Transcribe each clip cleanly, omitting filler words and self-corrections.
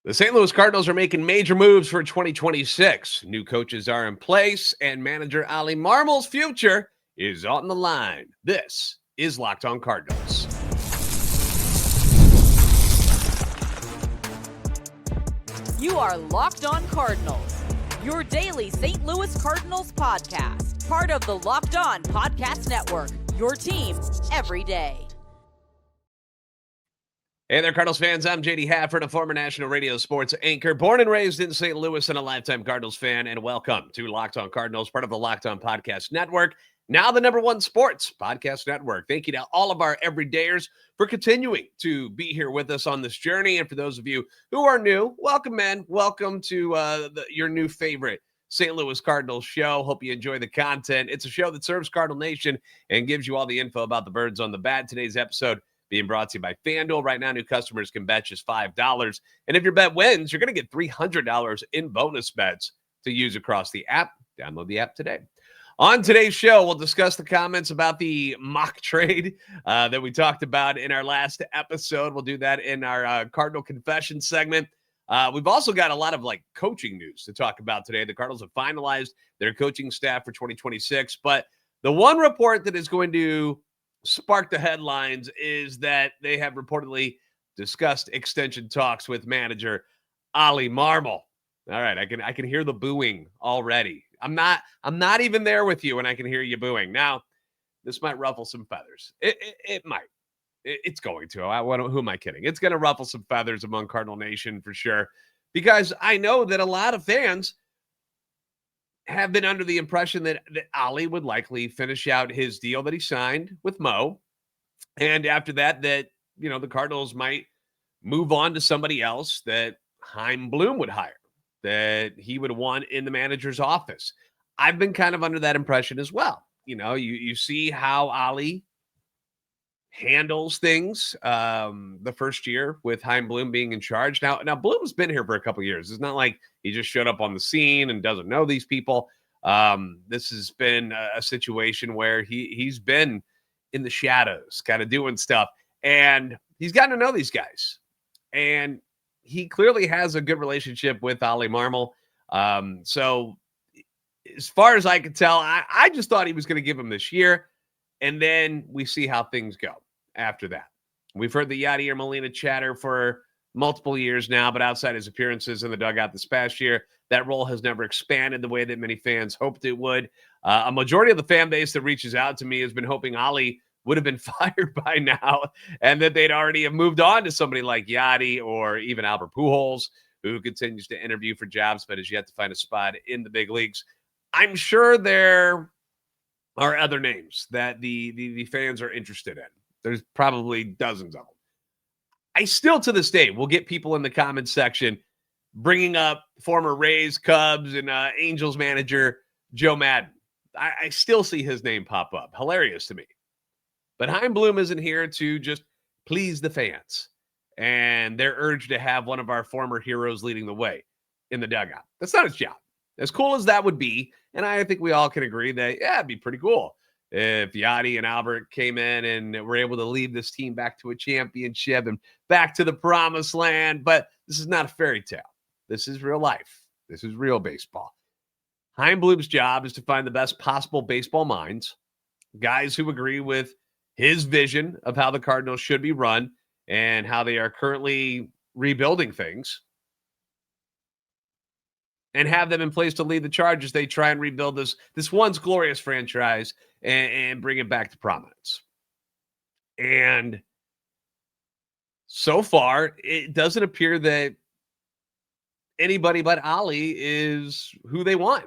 The St. Louis Cardinals are making major moves for 2026. New coaches are in place, and manager Oli Marmol's future is on the line. This is Locked On Cardinals. You are Locked On Cardinals, your daily St. Louis Cardinals podcast. Part of the Locked On Podcast Network, your team every day. Hey there, Cardinals fans. I'm JD Hafford, a former national radio sports anchor, born and raised in St. Louis and a lifetime Cardinals fan. And welcome to Locked On Cardinals, part of the Locked On Podcast Network, now the #1 sports podcast network. Thank you to all of our everydayers for continuing to be here with us on this journey. And for those of you who are new, welcome, man. Welcome to your new favorite St. Louis Cardinals show. Hope you enjoy the content. It's a show that serves Cardinal Nation and gives you all the info about the birds on the bat. Today's episode being brought to you by FanDuel. Right now, new customers can bet just $5. And if your bet wins, you're going to get $300 in bonus bets to use across the app. Download the app today. On today's show, we'll discuss the comments about the mock trade that we talked about in our last episode. We'll do that in our Cardinal Confession segment. We've also got a lot of coaching news to talk about today. The Cardinals have finalized their coaching staff for 2026. But the one report that is going to spark the headlines is that they have reportedly discussed extension talks with manager Oli Marmol. All right, I can hear the booing already. I'm not even there with you, and I can hear you booing. Now, this might ruffle some feathers. It might. It's going to. Who am I kidding? It's going to ruffle some feathers among Cardinal Nation for sure, because I know that a lot of fans have been under the impression that Oli would likely finish out his deal that he signed with Mo. And after that, the Cardinals might move on to somebody else that Chaim would hire, that he would want in the manager's office. I've been kind of under that impression as well. You see how Oli handles things the first year with Chaim being in charge. Now Bloom's been here for a couple of years. It's not like he just showed up on the scene and doesn't know these people. This has been a situation where he's been in the shadows, kind of doing stuff, and he's gotten to know these guys. And he clearly has a good relationship with Oli Marmol. So as far as I could tell, I just thought he was going to give him this year, and then we see how things go after that. We've heard the Yadier Molina chatter for multiple years now, but outside his appearances in the dugout this past year, that role has never expanded the way that many fans hoped it would. A majority of the fan base that reaches out to me has been hoping Oli would have been fired by now and that they'd already have moved on to somebody like Yadi or even Albert Pujols, who continues to interview for jobs but has yet to find a spot in the big leagues. I'm sure there are other names that the fans are interested in. There's probably dozens of them. I still, to this day, will get people in the comments section bringing up former Rays, Cubs, and Angels manager Joe Madden. I still see his name pop up. Hilarious to me. But Chaim isn't here to just please the fans and their urge to have one of our former heroes leading the way in the dugout. That's not his job. As cool as that would be, and I think we all can agree that, yeah, it'd be pretty cool if Yadi and Albert came in and were able to lead this team back to a championship and back to the promised land. But this is not a fairy tale. This is real life. This is real baseball. Chaim job is to find the best possible baseball minds, guys who agree with his vision of how the Cardinals should be run and how they are currently rebuilding things, and have them in place to lead the charge as they try and rebuild this once glorious franchise and bring it back to prominence. And so far, it doesn't appear that anybody but Oli is who they want.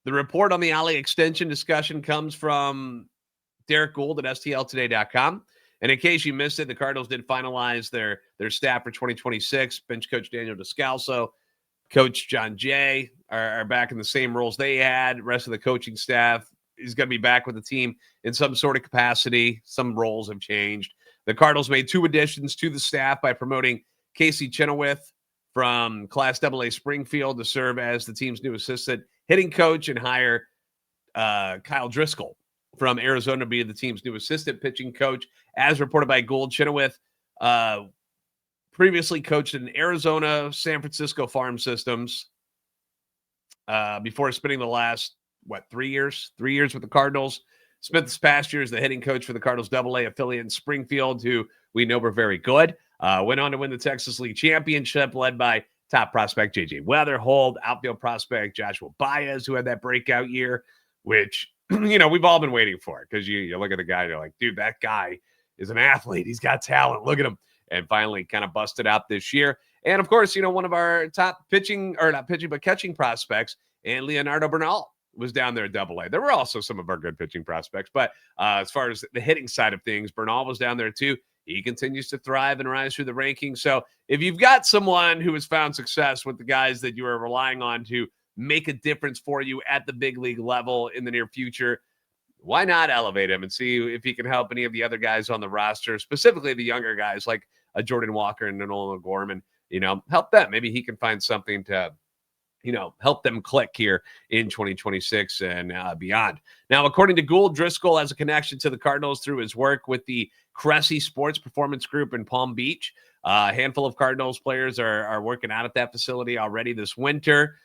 The report on the Oli extension discussion comes from Derek Gould at STLtoday.com. And in case you missed it, the Cardinals did finalize their staff for 2026. Bench coach Daniel Descalso, Coach John Jay are back in the same roles they had. The rest of the coaching staff is going to be back with the team in some sort of capacity. Some roles have changed. The Cardinals made 2 additions to the staff by promoting Casey Chenoweth from Class AA Springfield to serve as the team's new assistant hitting coach, and hire Kyle Driscoll from Arizona to be the team's new assistant pitching coach. As reported by Gould, Chenoweth previously coached in Arizona, San Francisco farm systems before spending the last, 3 years? 3 years with the Cardinals. Spent this past year as the hitting coach for the Cardinals AA affiliate in Springfield, who we know were very good. Went on to win the Texas League Championship, led by top prospect J.J. Weatherhold, outfield prospect Joshua Baez, who had that breakout year, which, we've all been waiting for it, because you look at the guy and you're like, dude, that guy is an athlete. He's got talent. Look at him. And finally kind of busted out this year. And, of course, one of our top catching prospects, and Leonardo Bernal was down there at AA. There were also some of our good pitching prospects. But as far as the hitting side of things, Bernal was down there too. He continues to thrive and rise through the rankings. So if you've got someone who has found success with the guys that you are relying on to make a difference for you at the big league level in the near future, why not elevate him and see if he can help any of the other guys on the roster, specifically the younger guys like a Jordan Walker and Nolan Gorman, help them. Maybe he can find something to, help them click here in 2026 and beyond. Now, according to Gould, Driscoll has a connection to the Cardinals through his work with the Cressy Sports Performance Group in Palm Beach. A handful of Cardinals players are working out at that facility already this winter.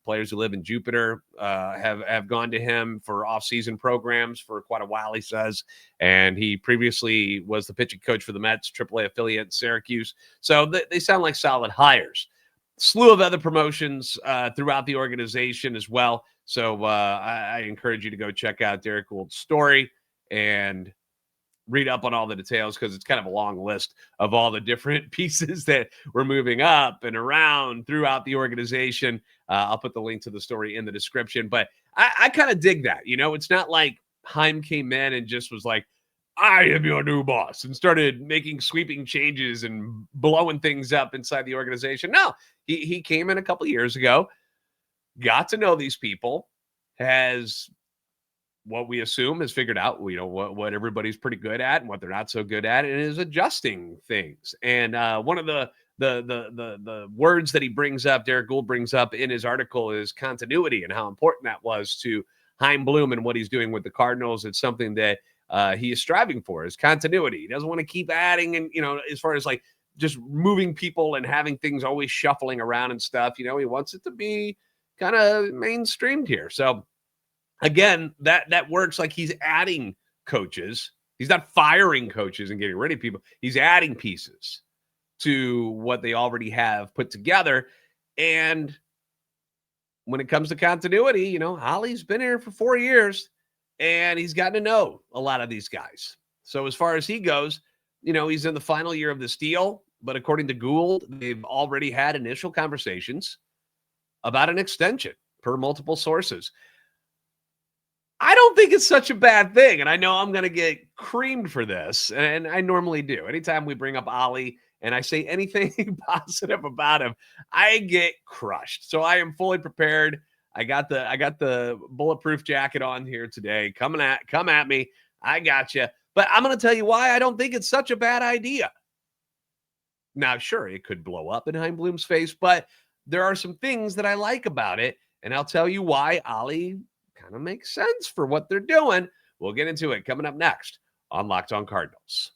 Players who live in Jupiter have gone to him for off-season programs for quite a while, he says. And he previously was the pitching coach for the Mets AAA affiliate in Syracuse. So they sound like solid hires. Slew of other promotions throughout the organization as well. So I encourage you to go check out Derek Gould's story and read up on all the details, because it's kind of a long list of all the different pieces that we're moving up and around throughout the organization. I'll put the link to the story in the description, but I kind of dig that. It's not like Chaim came in and just was like, I am your new boss, and started making sweeping changes and blowing things up inside the organization. No, he came in a couple of years ago, got to know these people, has what we assume has figured out, what everybody's pretty good at and what they're not so good at, and is adjusting things. And one of the words that he brings up, Derek Gould brings up in his article, is continuity, and how important that was to Chaim Bloom and what he's doing with the Cardinals. It's something that he is striving for, is continuity. He doesn't want to keep adding, and as far as like just moving people and having things always shuffling around and stuff. He wants it to be kind of mainstreamed here. So again, that works. Like, he's adding coaches. He's not firing coaches and getting rid of people. He's adding pieces to what they already have put together. And when it comes to continuity, Oli's been here for 4 years, and he's gotten to know a lot of these guys. So as far as he goes, he's in the final year of this deal. But according to Gould, they've already had initial conversations about an extension per multiple sources. I don't think it's such a bad thing. And I know I'm going to get creamed for this, and I normally do. Anytime we bring up Oli and I say anything positive about him, I get crushed. So I am fully prepared. I got the bulletproof jacket on here today. Come at me. I got you. But I'm going to tell you why I don't think it's such a bad idea. Now, sure, it could blow up in Chaim Bloom's face, but there are some things that I like about it, and I'll tell you why Oli kind of makes sense for what they're doing. We'll get into it coming up next on Locked On Cardinals.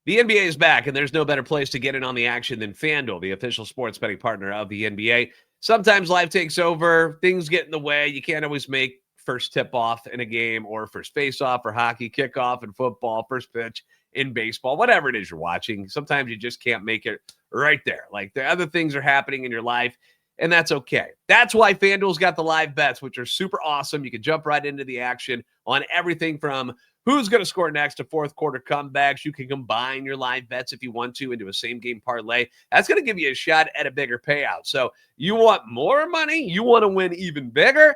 The NBA is back, and there's no better place to get in on the action than FanDuel, the official sports betting partner of the NBA. Sometimes life takes over, things get in the way. You can't always make first tip-off in a game, or first face-off, or hockey, kickoff in football, first pitch in baseball, whatever it is you're watching. Sometimes you just can't make it right there. Like, the other things are happening in your life, and that's okay. That's why FanDuel's got the live bets, which are super awesome. You can jump right into the action on everything from who's going to score next to fourth quarter comebacks. You can combine your live bets if you want to into a same-game parlay. That's going to give you a shot at a bigger payout. So you want more money? You want to win even bigger?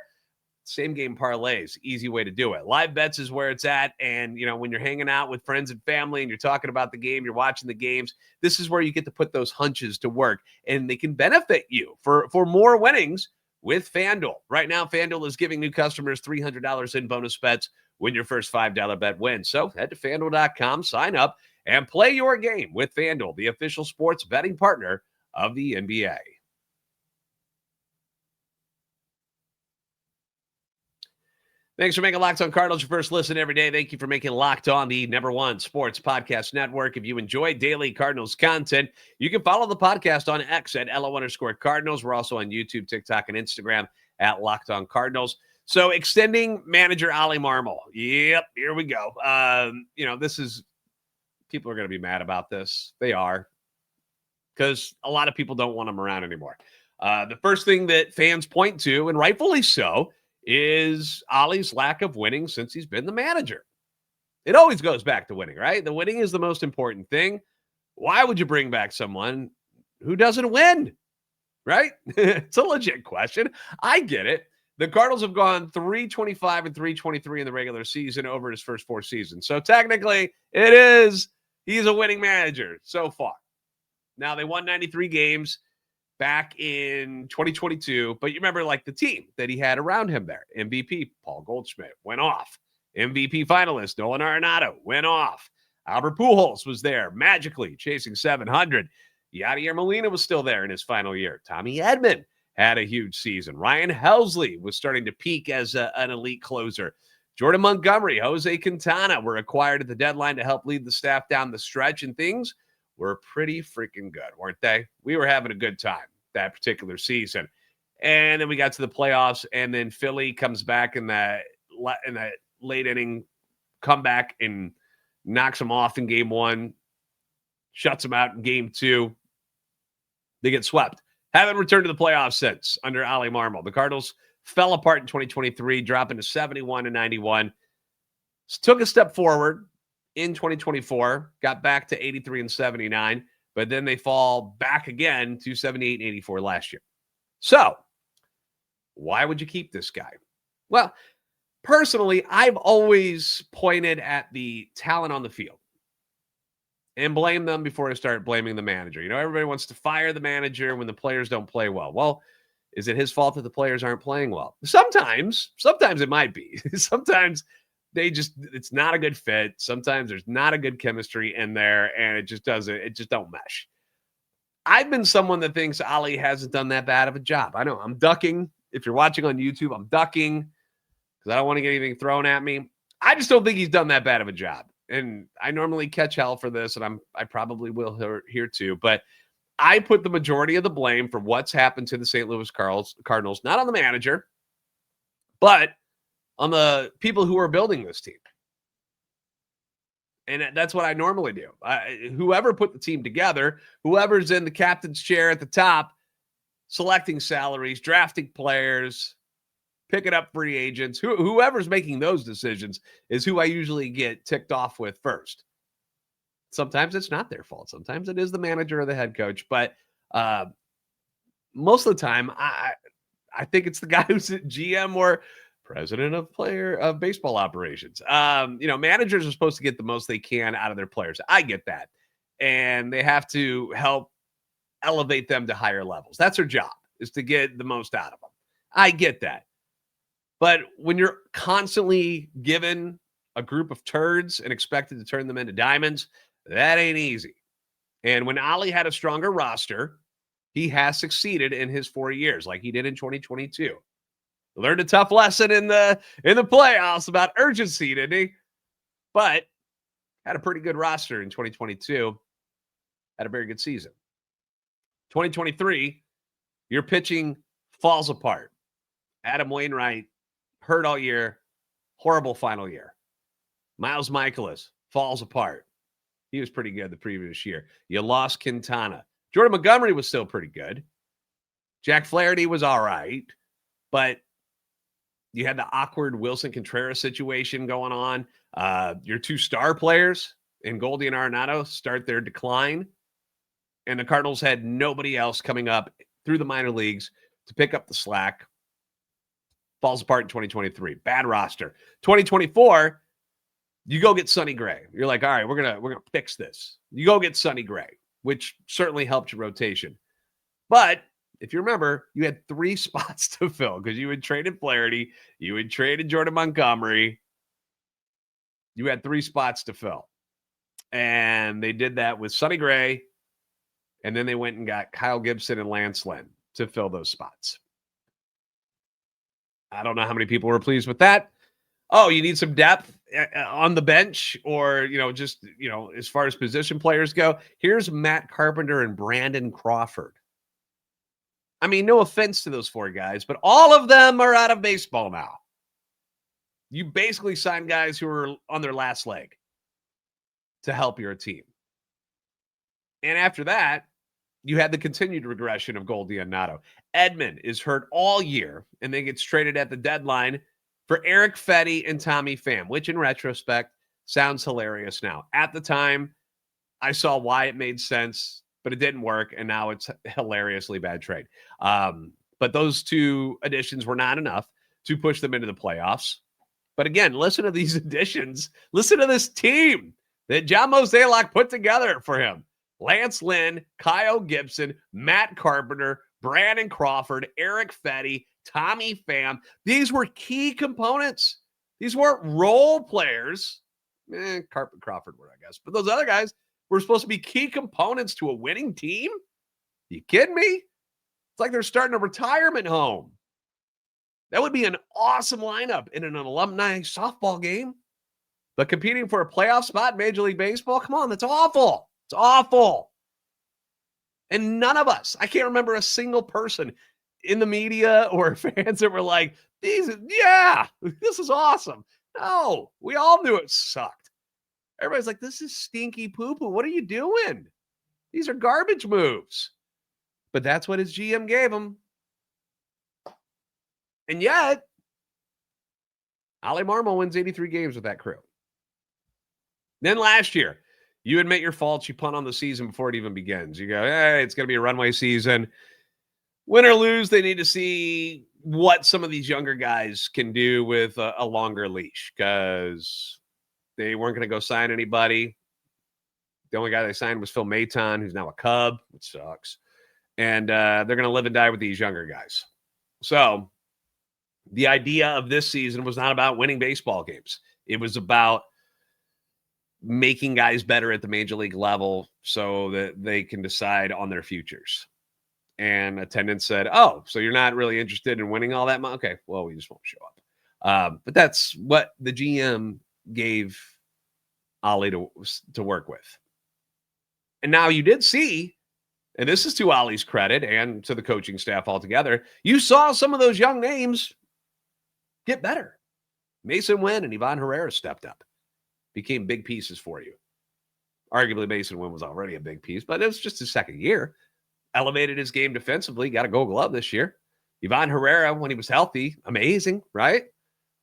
Same-game parlays, easy way to do it. Live bets is where it's at. And, when you're hanging out with friends and family and you're talking about the game, you're watching the games, this is where you get to put those hunches to work, and they can benefit you for more winnings with FanDuel. Right now, FanDuel is giving new customers $300 in bonus bets when your first $5 bet wins. So head to FanDuel.com, sign up, and play your game with FanDuel, the official sports betting partner of the NBA. Thanks for making Locked On Cardinals your first listen every day. Thank you for making Locked On the #1 sports podcast network. If you enjoy daily Cardinals content, you can follow the podcast on X at @LO_Cardinals. We're also on YouTube, TikTok, and Instagram at Locked On Cardinals. So extending manager Oli Marmol. Yep, here we go. This is, people are going to be mad about this. They are, because a lot of people don't want him around anymore. The first thing that fans point to, and rightfully so, is Oli's lack of winning since he's been the manager. It always goes back to winning, right? The winning is the most important thing. Why would you bring back someone who doesn't win, right? It's a legit question. I get it. The Cardinals have gone 325 and 323 in the regular season over his first 4 seasons. So technically, he's a winning manager so far. Now, they won 93 games back in 2022, but you remember, like, the team that he had around him there. MVP Paul Goldschmidt went off. MVP finalist Nolan Arenado went off. Albert Pujols was there magically chasing 700. Yadier Molina was still there in his final year. Tommy Edman had a huge season. Ryan Helsley was starting to peak as an elite closer. Jordan Montgomery, Jose Quintana were acquired at the deadline to help lead the staff down the stretch, and things were pretty freaking good, weren't they? We were having a good time that particular season. And then we got to the playoffs, and then Philly comes back in that late inning comeback and knocks them off in game 1, shuts them out in game 2. They get swept. Haven't returned to the playoffs since under Oli Marmol. The Cardinals fell apart in 2023, dropping to 71 and 91. Took a step forward in 2024, got back to 83 and 79, but then they fall back again to 78 and 84 last year. So, why would you keep this guy? Well, personally, I've always pointed at the talent on the field and blame them before I start blaming the manager. Everybody wants to fire the manager when the players don't play well. Well, is it his fault that the players aren't playing well? Sometimes it might be. Sometimes it's not a good fit. Sometimes there's not a good chemistry in there, and it just don't mesh. I've been someone that thinks Oli hasn't done that bad of a job. I know I'm ducking. If you're watching on YouTube, I'm ducking because I don't want to get anything thrown at me. I just don't think he's done that bad of a job. And I normally catch hell for this, and I probably will here too. But I put the majority of the blame for what's happened to the St. Louis Cardinals, not on the manager, but on the people who are building this team. And that's what I normally do. Whoever put the team together, whoever's in the captain's chair at the top, selecting salaries, drafting players, picking up free agents, whoever's making those decisions is who I usually get ticked off with first. Sometimes it's not their fault. Sometimes it is the manager or the head coach. But most of the time, I think it's the guy who's GM or president of baseball operations. Managers are supposed to get the most they can out of their players. I get that. And they have to help elevate them to higher levels. That's their job, is to get the most out of them. I get that. But when you're constantly given a group of turds and expected to turn them into diamonds, that ain't easy. And when Oli had a stronger roster, he has succeeded in his 4 years, like he did in 2022. Learned a tough lesson in the playoffs about urgency, didn't he? But had a pretty good roster in 2022. Had a very good season. 2023, your pitching falls apart. Adam Wainwright, hurt all year, horrible final year. Miles Michaelis falls apart. He was pretty good the previous year. You lost Quintana. Jordan Montgomery was still pretty good. Jack Flaherty was all right, but you had the awkward Wilson Contreras situation going on. Your 2 star players in Goldie and Arenado start their decline, and the Cardinals had nobody else coming up through the minor leagues to pick up the slack. Falls apart in 2023. Bad roster. 2024, you go get Sonny Gray. You're like, all right, we're gonna fix this. You go get Sonny Gray, which certainly helped your rotation. But if you remember, you had 3 spots to fill because you had traded Flaherty, you had traded Jordan Montgomery. You had 3 spots to fill. And they did that with Sonny Gray, and then they went and got Kyle Gibson and Lance Lynn to fill those spots. I don't know how many people were pleased with that, oh, you need some depth on the bench or, just, as far as position players go, here's Matt Carpenter and Brandon Crawford. I mean, no offense to those four guys, but all of them are out of baseball now. You basically signed guys who are on their last leg to help your team. And after that, you had the continued regression of Goldie and Nato. Edman is hurt all year and then gets traded at the deadline for Eric Fetty and Tommy Pham, which in retrospect sounds hilarious now. At the time, I saw why it made sense, but it didn't work, and now it's a hilariously bad trade. But those two additions were not enough to push them into the playoffs. But again, listen to these additions. Listen to this team that John Mozeliak put together for him. Lance Lynn, Kyle Gibson, Matt Carpenter, Brandon Crawford, Eric Fetty, Tommy Pham. These were key components. These weren't role players. Crawford were, I guess. But those other guys were supposed to be key components to a winning team? You kidding me? It's like they're starting a retirement home. That would be an awesome lineup in an alumni softball game. But competing for a playoff spot in Major League Baseball, come on, that's awful. It's awful. And none of us, I can't remember a single person in the media or fans that were like, this is awesome. No, we all knew it sucked. Everybody's like, this is stinky poo-poo. What are you doing? These are garbage moves. But that's what his GM gave him. And yet, Oli Marmol wins 83 games with that crew. Then last year, you admit your faults. You punt on the season before it even begins. You go, hey, it's going to be a runway season. Win or lose, they need to see what some of these younger guys can do with a longer leash because they weren't going to go sign anybody. The only guy they signed was Phil Maton, who's now a Cub, which sucks. And they're going to live and die with these younger guys. So the idea of this season was not about winning baseball games. It was about making guys better at the major league level so that they can decide on their futures. And attendance said, oh, so you're not really interested in winning all that money? Okay, well, we just won't show up. But that's what the GM gave Oli to work with. And now you did see, and this is to Oli's credit and to the coaching staff altogether, you saw some of those young names get better. Mason Wynn and Ivan Herrera stepped up, became big pieces for you. Arguably, Mason Wynn was already a big piece, but it was just his second year. Elevated his game defensively, got a gold glove this year. Ivan Herrera, when he was healthy, amazing, right?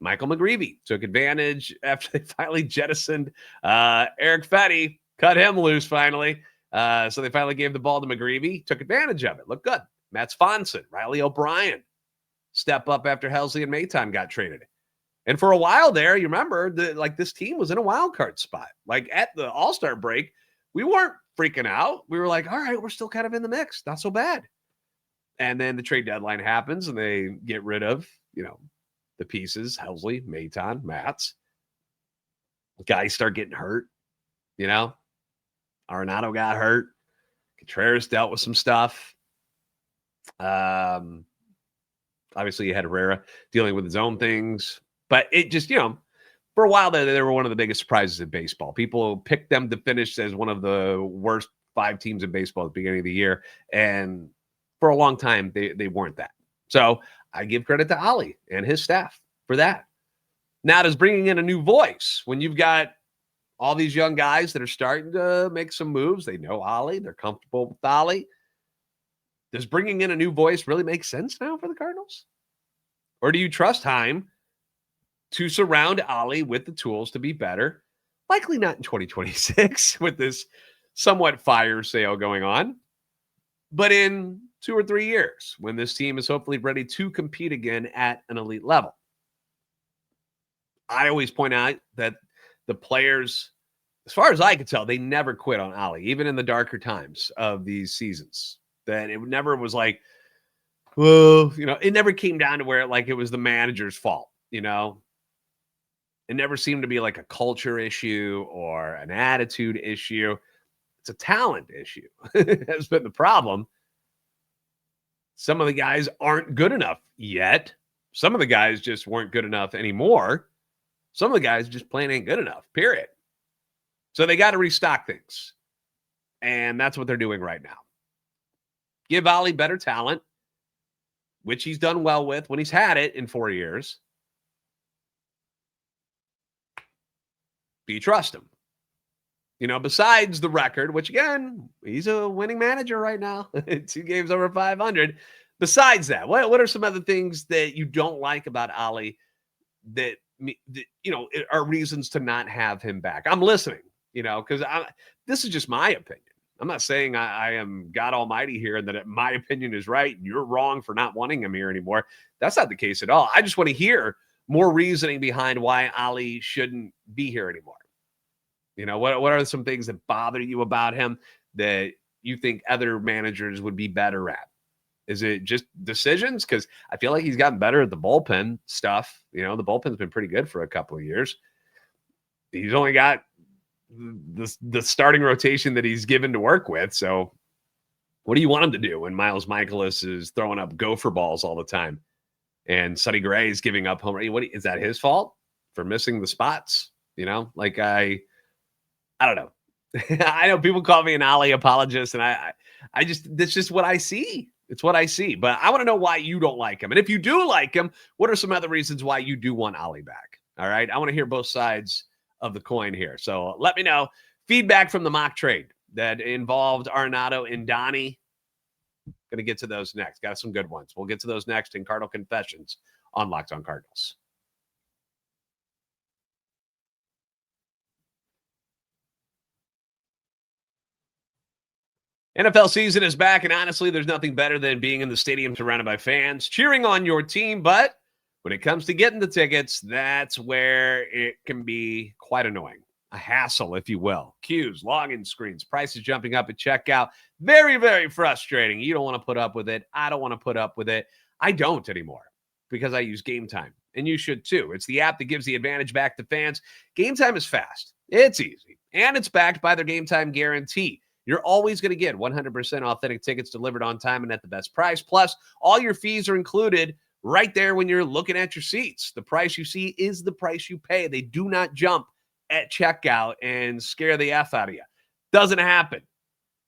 Michael McGreevy took advantage after they finally jettisoned Eric Fetty, cut him loose finally. So they finally gave the ball to McGreevy, took advantage of it. Looked good. Matt Sponson, Riley O'Brien, step up after Helsley and Maytime got traded. And for a while there, you remember, this team was in a wild card spot. Like at the All-Star break, we weren't freaking out. We were like, all right, we're still kind of in the mix. Not so bad. And then the trade deadline happens and they get rid of, the pieces, Helsley, Maton, Matz. Guys start getting hurt, Arenado got hurt. Contreras dealt with some stuff. Obviously, you had Herrera dealing with his own things. But it just, for a while they were one of the biggest surprises in baseball. People picked them to finish as one of the worst 5 teams in baseball at the beginning of the year. And for a long time, they weren't that. So I give credit to Oli and his staff for that. Now, does bringing in a new voice when you've got all these young guys that are starting to make some moves, they know Oli, they're comfortable with Oli. Does bringing in a new voice really make sense now for the Cardinals? Or do you trust Chaim to surround Oli with the tools to be better? Likely not in 2026 with this somewhat fire sale going on, but in 2 or 3 years when this team is hopefully ready to compete again at an elite level. I always point out that the players, as far as I could tell, they never quit on Oli, even in the darker times of these seasons. That it never was like, well, it never came down to where it was the manager's fault, It never seemed to be like a culture issue or an attitude issue. It's a talent issue. Has been the problem. Some of the guys aren't good enough yet. Some of the guys just weren't good enough anymore. Some of the guys just plain ain't good enough, period. So they got to restock things. And that's what they're doing right now. Give Oli better talent, which he's done well with when he's had it in 4 years. Do you trust him? Besides the record, which again, he's a winning manager right now. 2 games over 500. Besides that, what are some other things that you don't like about Oli that are reasons to not have him back? I'm listening, because this is just my opinion. I'm not saying I am God Almighty here and that my opinion is right and you're wrong for not wanting him here anymore. That's not the case at all. I just want to hear more reasoning behind why Oli shouldn't be here anymore. What are some things that bother you about him that you think other managers would be better at? Is it just decisions? Because I feel like he's gotten better at the bullpen stuff. The bullpen's been pretty good for a couple of years. He's only got the starting rotation that he's given to work with. So what do you want him to do when Miles Michaelis is throwing up gopher balls all the time and Sonny Gray is giving up home? Is that his fault for missing the spots? I don't know. I know people call me an Oli apologist, and I just, that's just what I see. It's what I see. But I want to know why you don't like him. And if you do like him, what are some other reasons why you do want Oli back? All right. I want to hear both sides of the coin here. So let me know. Feedback from the mock trade that involved Arenado and Donnie. Going to get to those next. Got some good ones. We'll get to those next in Cardinal Confessions on Locked On Cardinals. NFL season is back, and honestly, there's nothing better than being in the stadium surrounded by fans, cheering on your team. But when it comes to getting the tickets, that's where it can be quite annoying. A hassle, if you will. Queues, login screens, prices jumping up at checkout. Very, very frustrating. You don't want to put up with it. I don't want to put up with it. I don't anymore because I use Gametime, and you should too. It's the app that gives the advantage back to fans. Gametime is fast. It's easy, and it's backed by their Gametime guarantee. You're always going to get 100% authentic tickets delivered on time and at the best price. Plus, all your fees are included right there when you're looking at your seats. The price you see is the price you pay. They do not jump at checkout and scare the F out of you. Doesn't happen.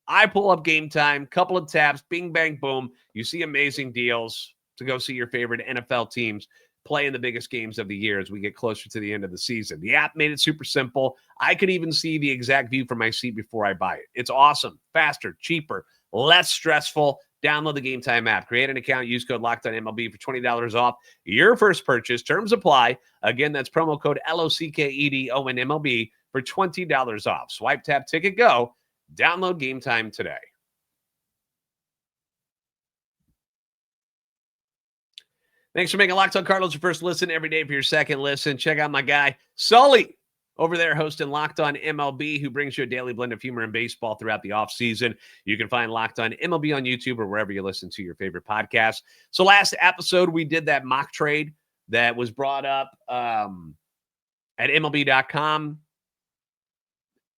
I pull up Gametime, couple of taps, bing, bang, boom. You see amazing deals to go see your favorite NFL teams play in the biggest games of the year as we get closer to the end of the season. The app made it super simple. I could even see the exact view from my seat before I buy it. It's awesome, faster, cheaper, less stressful. Download the Gametime app. Create an account. Use code LOCKEDONMLB for $20 off your first purchase. Terms apply. Again, that's promo code LOCKEDONMLB for $20 off. Swipe, tap, ticket, go. Download Gametime today. Thanks for making Locked On Cardinals your first listen every day for your second listen. Check out my guy, Sully, over there hosting Locked On MLB, who brings you a daily blend of humor and baseball throughout the offseason. You can find Locked On MLB on YouTube or wherever you listen to your favorite podcasts. So last episode, we did that mock trade that was brought up at MLB.com.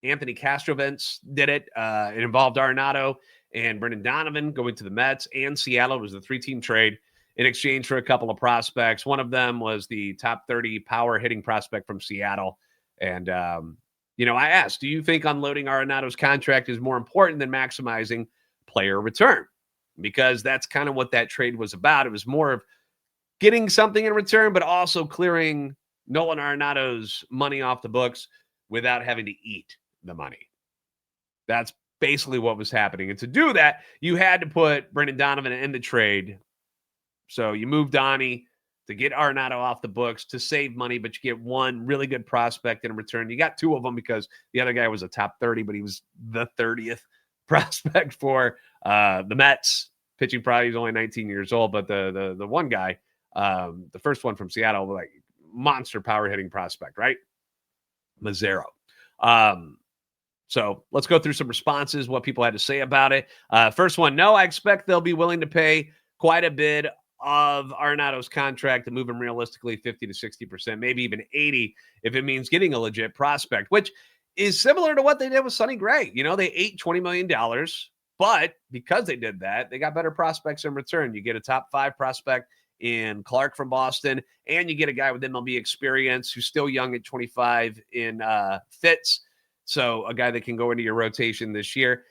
Anthony Castrovents did it. It involved Arenado and Brendan Donovan going to the Mets and Seattle. It was the 3-team trade in exchange for a couple of prospects. One of them was the top 30 power hitting prospect from Seattle. And, I asked, do you think unloading Arenado's contract is more important than maximizing player return? Because that's kind of what that trade was about. It was more of getting something in return, but also clearing Nolan Arenado's money off the books without having to eat the money. That's basically what was happening. And to do that, you had to put Brendan Donovan in the trade. So you move Donnie to get Arenado off the books to save money, but you get one really good prospect in return. You got two of them because the other guy was a top 30, but he was the 30th prospect for the Mets. Pitching probably he's only 19 years old, but the one guy, the first one from Seattle, like monster power hitting prospect, right? Mazzaro. So let's go through some responses, what people had to say about it. First one, no, I expect they'll be willing to pay quite a bit of Arenado's contract to move him realistically 50 to 60%, maybe even 80 if it means getting a legit prospect, which is similar to what they did with Sonny Gray. They ate $20 million, but because they did that, they got better prospects in return. You get a top 5 prospect in Clark from Boston, and you get a guy with MLB experience who's still young at 25 in Fitz. So a guy that can go into your rotation this year.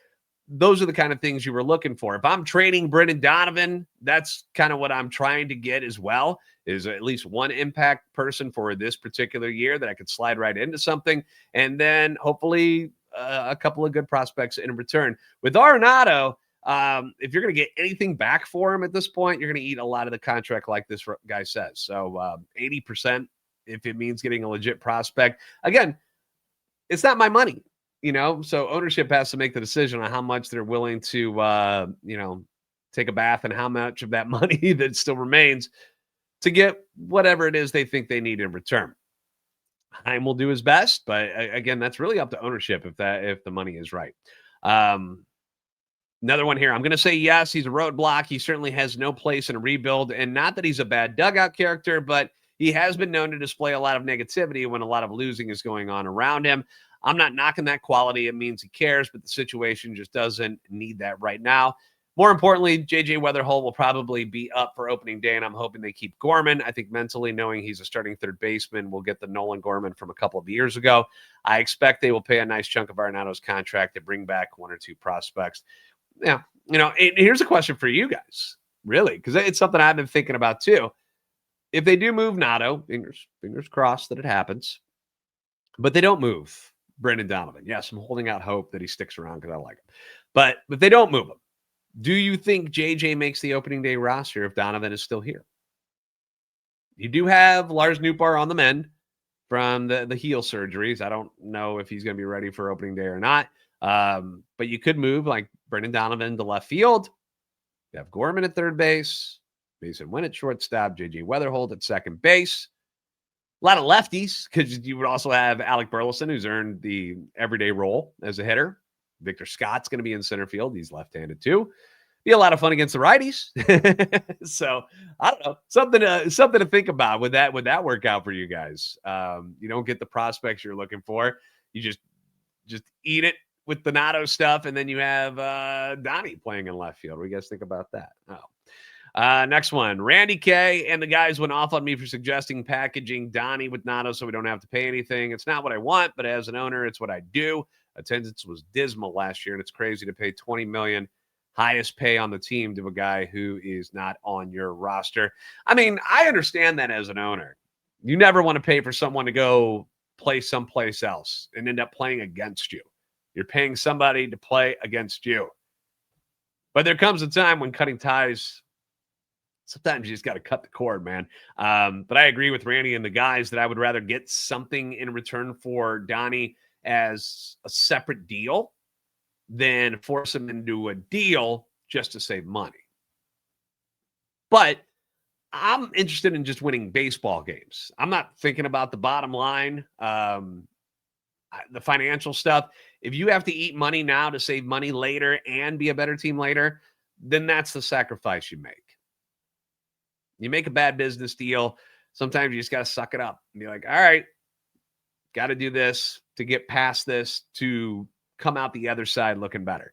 Those are the kind of things you were looking for. If I'm trading Brendan Donovan, that's kind of what I'm trying to get as well, is at least one impact person for this particular year that I could slide right into something. And then hopefully a couple of good prospects in return. With Arenado, if you're going to get anything back for him at this point, you're going to eat a lot of the contract like this guy says. So 80%, if it means getting a legit prospect. Again, it's not my money. So ownership has to make the decision on how much they're willing to, take a bath and how much of that money that still remains to get whatever it is they think they need in return. Chaim will do his best, but again, that's really up to ownership if the money is right. Another one here. I'm going to say yes, he's a roadblock. He certainly has no place in a rebuild, and not that he's a bad dugout character, but he has been known to display a lot of negativity when a lot of losing is going on around him. I'm not knocking that quality. It means he cares, but the situation just doesn't need that right now. More importantly, J.J. Weatherholt will probably be up for opening day, and I'm hoping they keep Gorman. I think mentally, knowing he's a starting third baseman, will get the Nolan Gorman from a couple of years ago. I expect they will pay a nice chunk of Arenado's contract to bring back one or two prospects. Yeah, here's a question for you guys, really, because it's something I've been thinking about too. If they do move Nato, fingers crossed that it happens, but they don't move Brendan Donovan. Yes, I'm holding out hope that he sticks around because I like him. But if they don't move him, do you think JJ makes the opening day roster if Donovan is still here? You do have Lars Nootbaar on the mend from the heel surgeries. I don't know if he's going to be ready for opening day or not. But you could move like Brendan Donovan to left field. You have Gorman at third base, Mason Winn at shortstop, J.J. Weatherholt at second base. A lot of lefties, because you would also have Alec Burleson, who's earned the everyday role as a hitter. Victor Scott's going to be in center field. He's left-handed too. Be a lot of fun against the righties. So I don't know, something to think about. Would that work out for you guys? You don't get the prospects you're looking for. You just eat it with the Nato stuff, and then you have Donnie playing in left field. What do you guys think about that? Next one. Randy K and the guys went off on me for suggesting packaging Donnie with Nato so we don't have to pay anything. It's not what I want, but as an owner, it's what I do. Attendance was dismal last year, and it's crazy to pay $20 million, highest pay on the team, to a guy who is not on your roster. I mean, I understand that as an owner. You never want to pay for someone to go play someplace else and end up playing against you. You're paying somebody to play against you. But there comes a time when cutting ties, sometimes you just got to cut the cord, man. But I agree with Randy and the guys that I would rather get something in return for Donnie as a separate deal than force him into a deal just to save money. But I'm interested in just winning baseball games. I'm not thinking about the bottom line, the financial stuff. If you have to eat money now to save money later and be a better team later, then that's the sacrifice you make. You make a bad business deal. Sometimes you just got to suck it up and be like, all right, got to do this to get past this to come out the other side looking better.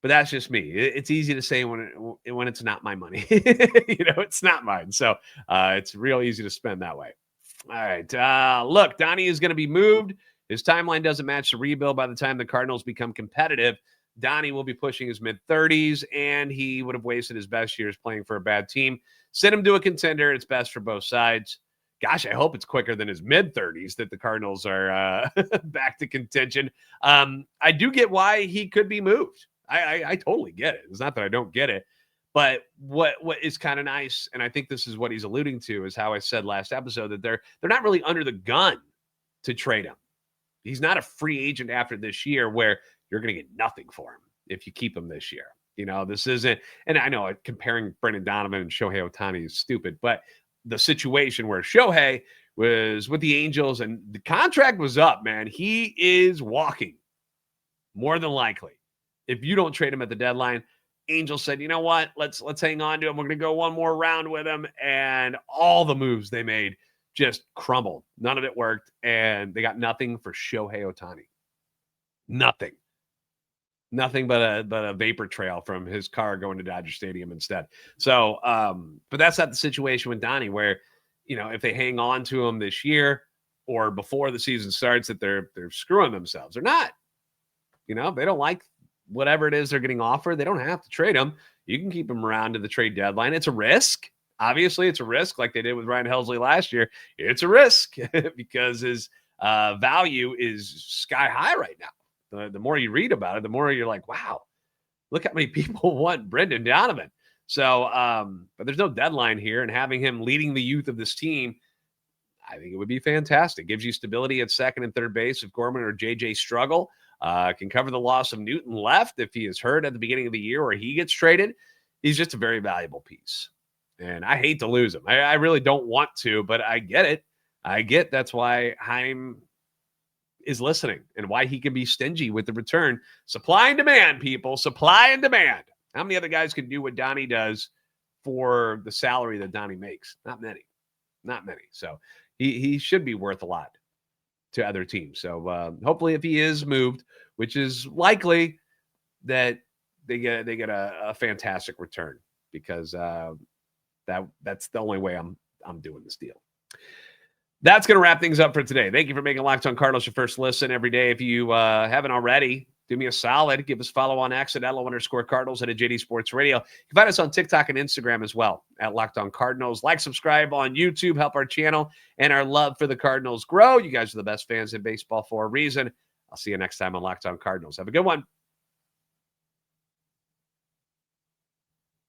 But that's just me. It's easy to say when it's not my money. It's not mine. So it's real easy to spend that way. All right. Look, Donnie is going to be moved. His timeline doesn't match the rebuild. By the time the Cardinals become competitive, Donnie will be pushing his mid-30s, and he would have wasted his best years playing for a bad team. Send him to a contender. It's best for both sides. Gosh, I hope it's quicker than his mid-30s that the Cardinals are back to contention. I do get why he could be moved. I totally get it. It's not that I don't get it. But what is kind of nice, and I think this is what he's alluding to, is how I said last episode that they're not really under the gun to trade him. He's not a free agent after this year where you're going to get nothing for him if you keep him this year. This isn't, and I know comparing Brendan Donovan and Shohei Ohtani is stupid, but the situation where Shohei was with the Angels and the contract was up, man, he is walking more than likely. If you don't trade him at the deadline, Angels said, you know what, let's hang on to him. We're going to go one more round with him. And all the moves they made just crumbled. None of it worked. And they got nothing for Shohei Ohtani. Nothing. Nothing but a vapor trail from his car going to Dodger Stadium instead. So, but that's not the situation with Donnie, where, if they hang on to him this year or before the season starts, that they're screwing themselves. They're not. They don't like whatever it is they're getting offered. They don't have to trade him. You can keep him around to the trade deadline. It's a risk. Obviously, it's a risk, like they did with Ryan Helsley last year. It's a risk because his value is sky high right now. The more you read about it, the more you're like, wow, look how many people want Brendan Donovan. So, but there's no deadline here, and having him leading the youth of this team, I think it would be fantastic. Gives you stability at second and third base if Gorman or JJ struggle. Can cover the loss of Newton left if he is hurt at the beginning of the year or he gets traded. He's just a very valuable piece. And I hate to lose him. I really don't want to, but I get it. That's why Chaim is listening and why he can be stingy with the return. Supply and demand, people. Supply and demand. How many other guys can do what Donnie does for the salary that Donnie makes? Not many. So he should be worth a lot to other teams. So hopefully if he is moved, which is likely, that they get a fantastic return, because that's the only way I'm doing this deal. That's going to wrap things up for today. Thank you for making Locked On Cardinals your first listen every day. If you haven't already, do me a solid. Give us a follow on X at @LO_Cardinals and at JD Sports Radio. You can find us on TikTok and Instagram as well at Locked On Cardinals. Like, subscribe on YouTube. Help our channel and our love for the Cardinals grow. You guys are the best fans in baseball for a reason. I'll see you next time on Locked On Cardinals. Have a good one.